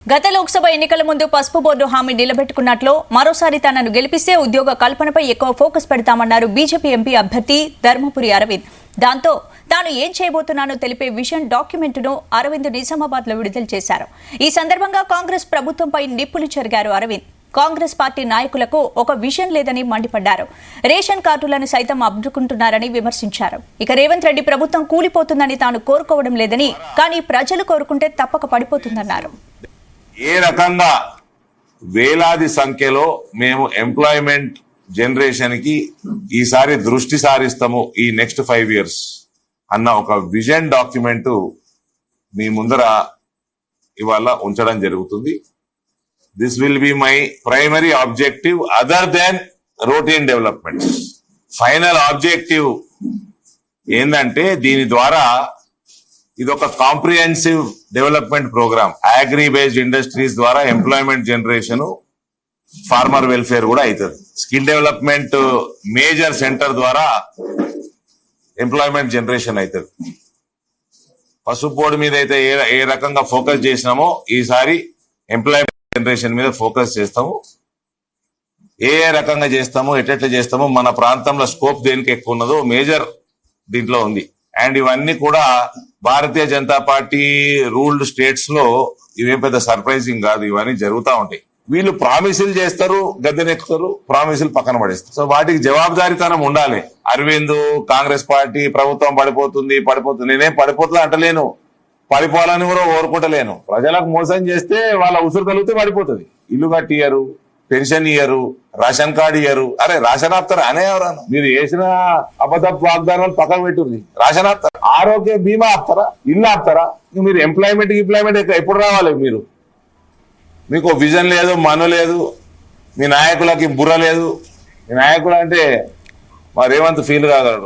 గత లోక్సభ ఎన్నికల ముందు పసుపు బోర్డు హామీ నిలబెట్టుకున్నట్లు మరోసారి తనను గెలిపిస్తే ఉద్యోగ కల్పనపై ఎక్కువ ఫోకస్ పెడతామన్నారు బీజేపీ ఎంపీ అభ్యర్థి ధర్మపురి అరవింద్. దాంతో తాను ఏం చేయబోతున్నానో తెలిపే విజన్ డాక్యుమెంట్ను అరవింద్ నిజామాబాద్లో విడుదల చేశారు. ఈ సందర్భంగా కాంగ్రెస్ ప్రభుత్వంపై నిప్పులు చెరిగారు అరవింద్. కాంగ్రెస్ పార్టీ నాయకులకు ఒక విజన్ లేదని మండిపడ్డారు. రేషన్ కార్డులను సైతం అడ్డుకుంటున్నారని విమర్శించారు. ఇక రేవంత్ రెడ్డి ప్రభుత్వం కూలిపోతుందని తాను కోరుకోవడం లేదని, కానీ ప్రజలు కోరుకుంటే తప్పక పడిపోతుందన్నారు. ఏ రకంగా వేలాది సంఖ్యలో మేము ఎంప్లాయ్మెంట్ జనరేషన్ కి ఈసారి దృష్టి సారిస్తాము ఈ నెక్స్ట్ 5 years అన్న ఒక విజన్ డాక్యుమెంట్ మీ ముందర ఇవాళ ఉంచడం జరుగుతుంది. This will be my primary objective other than routine development. Final objective ఏంటంటే దీని ద్వారా ఇది ఒక comprehensive development program. Agri based industries ద్వారా ఎంప్లాయ్మెంట్ జనరేషన్, ఫార్మర్ వెల్ఫేర్ కూడా అవుతుంది. స్కిల్ డెవలప్మెంట్ మేజర్ సెంటర్ ద్వారా ఎంప్లాయ్మెంట్ జనరేషన్ అవుతుంది. పసుపు బోర్డు మీద అయితే ఏ రకంగా ఫోకస్ చేసినామో ఈసారి ఎంప్లాయ్మెంట్ జనరేషన్ మీద ఫోకస్ చేస్తాము. ఏ రకంగా చేస్తామో, ఎట్లా చేస్తామో, మన ప్రాంతంలో స్కోప్ దేనికి ఎక్కువ ఉన్నదో మేజర్ దీంట్లో ఉంది. అండ్ ఇవన్నీ కూడా Bharatiya Janata party ruled states లో ఇవేం పెద్ద సర్ప్రైజింగ్ కాదు. ఇవన్నీ జరుగుతూ ఉంటాయి. వీళ్ళు ప్రామిసులు చేస్తారు, గద్దెనెక్కుతారు, ప్రామిసులు పక్కన పడేస్తారు. సో వాటికి జవాబుదారీతనం ఉండాలి. అరవింద్ కాంగ్రెస్ పార్టీ ప్రభుత్వం పడిపోతుంది. నేనేం పడిపోతుందా అంటలేను, పడిపోవాలని కూడా కోరుకుంటలేను. ప్రజలకు మోసం చేస్తే వాళ్ళ ఉసురు కలిగితే పడిపోతుంది. ఇల్లు కట్టియరు, పెన్షన్ ఇయ్యరు, రేషన్ కార్డు ఇయ్యరు. అరే రేషన్ ఆపుతారా అనే ఎవరన్నా? మీరు వేసిన అబద్ధపు వాగ్దానాలు పక్కన పెట్టుంది. రేషన్ ఆపుతారా? ఆరోగ్య బీమా ఆపుతారా? ఇల్లు ఆపుతారా? మీరు ఎంప్లాయ్మెంట్ ఎప్పుడు రావాలి? మీకు విజన్ లేదు, మను లేదు, మీ నాయకులకి బుర్ర లేదు. మీ నాయకుడు అంటే మా రేవంత్ ఫీల్ కాగలడు.